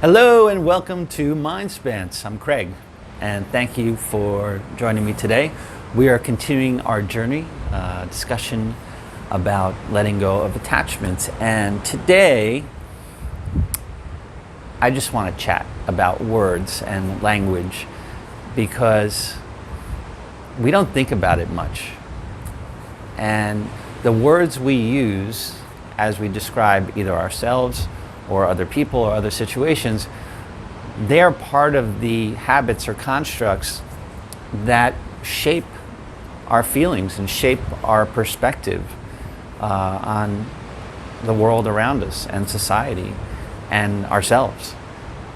Hello and welcome to MindSpanse. I'm Craig, and thank you for joining me today. We are continuing our journey, discussion about letting go of attachments. And today, I just want to chat about words and language because we don't think about it much. And the words we use as we describe either ourselves or other people or other situations, they're part of the habits or constructs that shape our feelings and shape our perspective on the world around us and society and ourselves.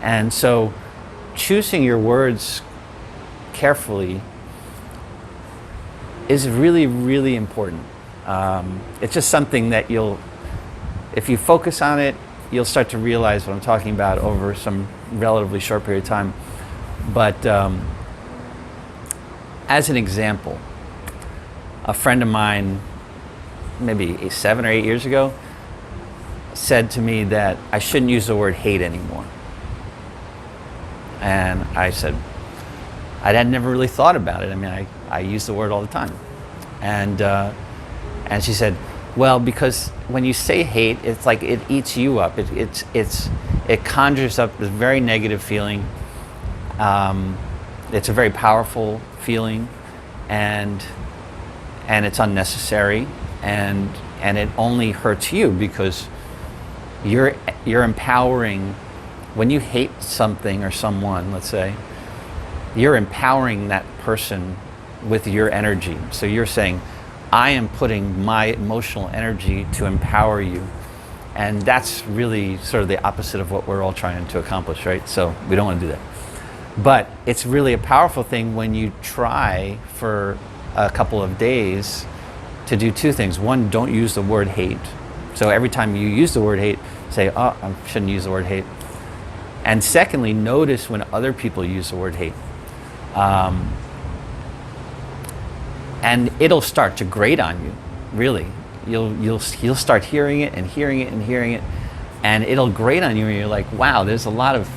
And so choosing your words carefully is really, really important. It's just something that if you focus on it, you'll start to realize what I'm talking about over some relatively short period of time. But as an example, a friend of mine, maybe 7 or 8 years ago, said to me that I shouldn't use the word hate anymore. And I said, I had never really thought about it. I mean, I use the word all the time. And she said, well, because when you say hate, it's like it eats you up. It conjures up this very negative feeling. It's a very powerful feeling, and it's unnecessary, and it only hurts you because you're empowering. When you hate something or someone, let's say, you're empowering that person with your energy. So you're saying, I am putting my emotional energy to empower you. And that's really sort of the opposite of what we're all trying to accomplish, right? So we don't want to do that. But it's really a powerful thing when you try for a couple of days to do two things. One, don't use the word hate. So every time you use the word hate, say, oh, I shouldn't use the word hate. And secondly, notice when other people use the word hate. And it'll start to grate on you, really. You'll start hearing it and hearing it and hearing it, and it'll grate on you, and you're like, wow, there's a lot of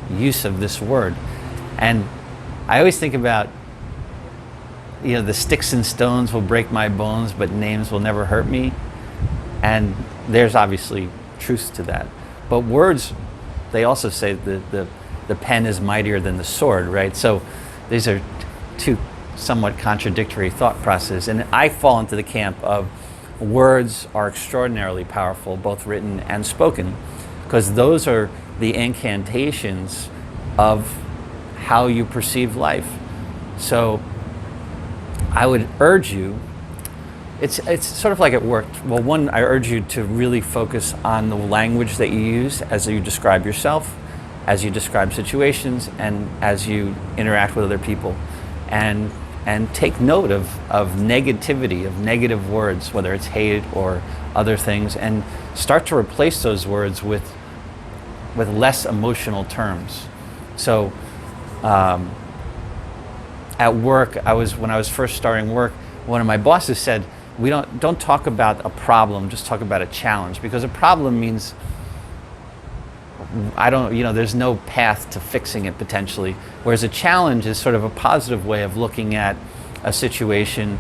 use of this word. And I always think about, the sticks and stones will break my bones, but names will never hurt me. And there's obviously truth to that. But words, they also say the pen is mightier than the sword, right? So these are two somewhat contradictory thought process. And I fall into the camp of words are extraordinarily powerful, both written and spoken, because those are the incantations of how you perceive life. So I would urge you, it's sort of like at work. Well, one, I urge you to really focus on the language that you use as you describe yourself, as you describe situations, and as you interact with other people. And take note of negativity, of negative words, whether it's hate or other things, and start to replace those words with less emotional terms. So at work, when I was first starting work, one of my bosses said, don't talk about a problem, just talk about a challenge, because a problem means there's no path to fixing it potentially. Whereas a challenge is sort of a positive way of looking at a situation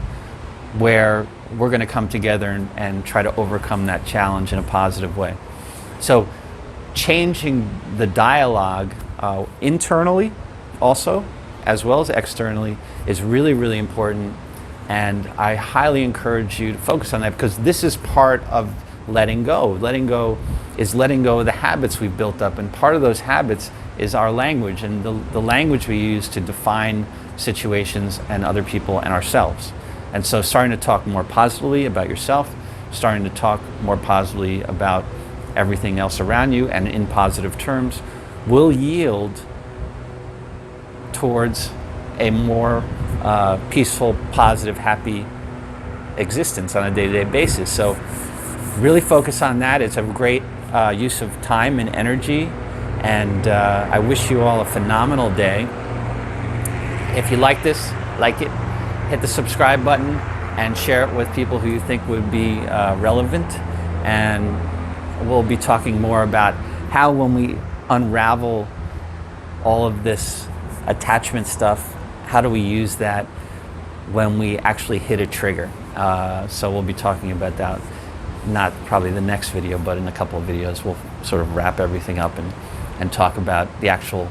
where we're going to come together and try to overcome that challenge in a positive way. So changing the dialogue internally also, as well as externally, is really, really important. And I highly encourage you to focus on that, because this is part of letting go. Letting go is letting go of the habits we've built up, and part of those habits is our language and the language we use to define situations and other people and ourselves. And so starting to talk more positively about yourself, starting to talk more positively about everything else around you and in positive terms will yield towards a more peaceful, positive, happy existence on a day-to-day basis. So really focus on that. It's a great use of time and energy, and I wish you all a phenomenal day. If you like this, like it, hit the subscribe button and share it with people who you think would be relevant. And we'll be talking more about how when we unravel all of this attachment stuff. How do we use that when we actually hit a trigger? So we'll be talking about that, not probably the next video, but in a couple of videos we'll sort of wrap everything up and talk about the actual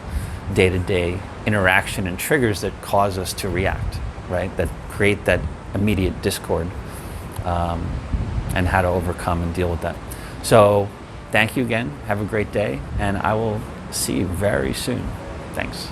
day-to-day interaction and triggers that cause us to react, right? That create that immediate discord, and how to overcome and deal with that. So thank you again. Have a great day, and I will see you very soon. Thanks.